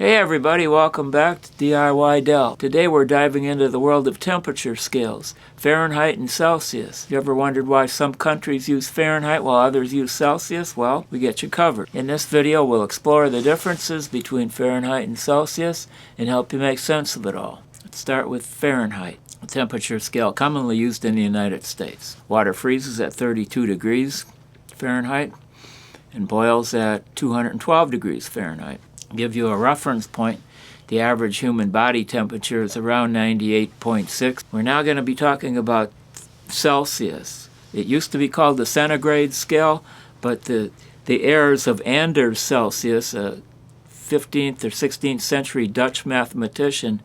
Hey everybody, welcome back to DIY Dell. Today we're diving into the world of temperature scales, Fahrenheit and Celsius. You ever wondered why some countries use Fahrenheit while others use Celsius? Well, we get you covered. In this video we'll explore the differences between Fahrenheit and Celsius and help you make sense of it all. Let's start with Fahrenheit, a temperature scale commonly used in the United States. Water freezes at 32 degrees Fahrenheit and boils at 212 degrees Fahrenheit. Give you a reference point, the average human body temperature is around 98.6. We're now going to be talking about Celsius. It used to be called the Centigrade scale, but the heirs of Anders Celsius, a 15th or 16th century Dutch mathematician,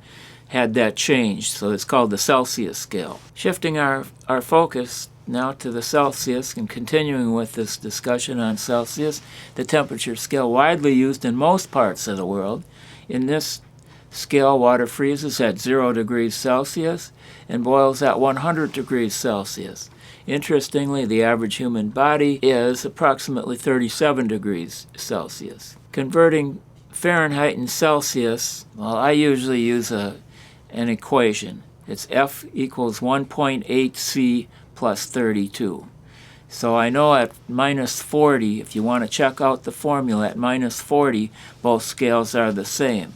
had that changed, so it's called the Celsius scale. Shifting our focus now to the Celsius and continuing with this discussion on Celsius, the temperature scale widely used in most parts of the world. In this scale, water freezes at 0 degrees Celsius and boils at 100 degrees Celsius. Interestingly, the average human body is approximately 37 degrees Celsius. Converting Fahrenheit and Celsius, well, I usually use an equation. It's F equals 1.8 C plus 32. So I know at minus 40, if you want to check out the formula, at minus 40, both scales are the same.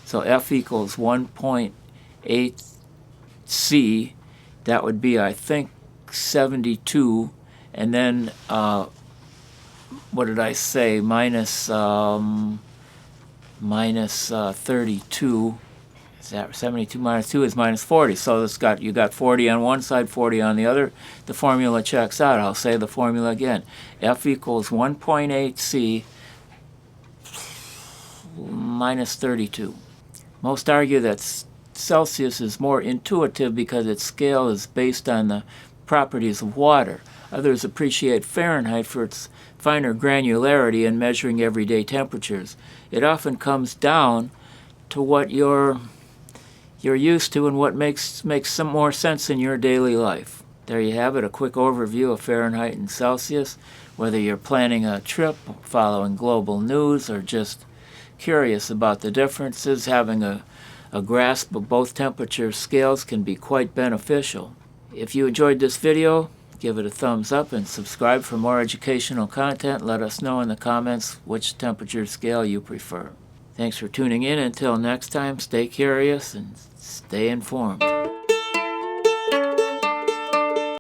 So F equals 1.8 C, that would be, I think, 72, and then, what did I say, minus 32. That 72 minus 2 is minus 40, so you got 40 on one side, 40 on the other. The formula checks out. I'll say the formula again. F equals 1.8 C minus 32. Most argue that Celsius is more intuitive because its scale is based on the properties of water. Others appreciate Fahrenheit for its finer granularity in measuring everyday temperatures. It often comes down to what you're used to and what makes some more sense in your daily life. There you have it, a quick overview of Fahrenheit and Celsius. Whether you're planning a trip, following global news, or just curious about the differences, having a grasp of both temperature scales can be quite beneficial. If you enjoyed this video, give it a thumbs up and subscribe for more educational content. Let us know in the comments which temperature scale you prefer. Thanks for tuning in. Until next time, stay curious and stay informed.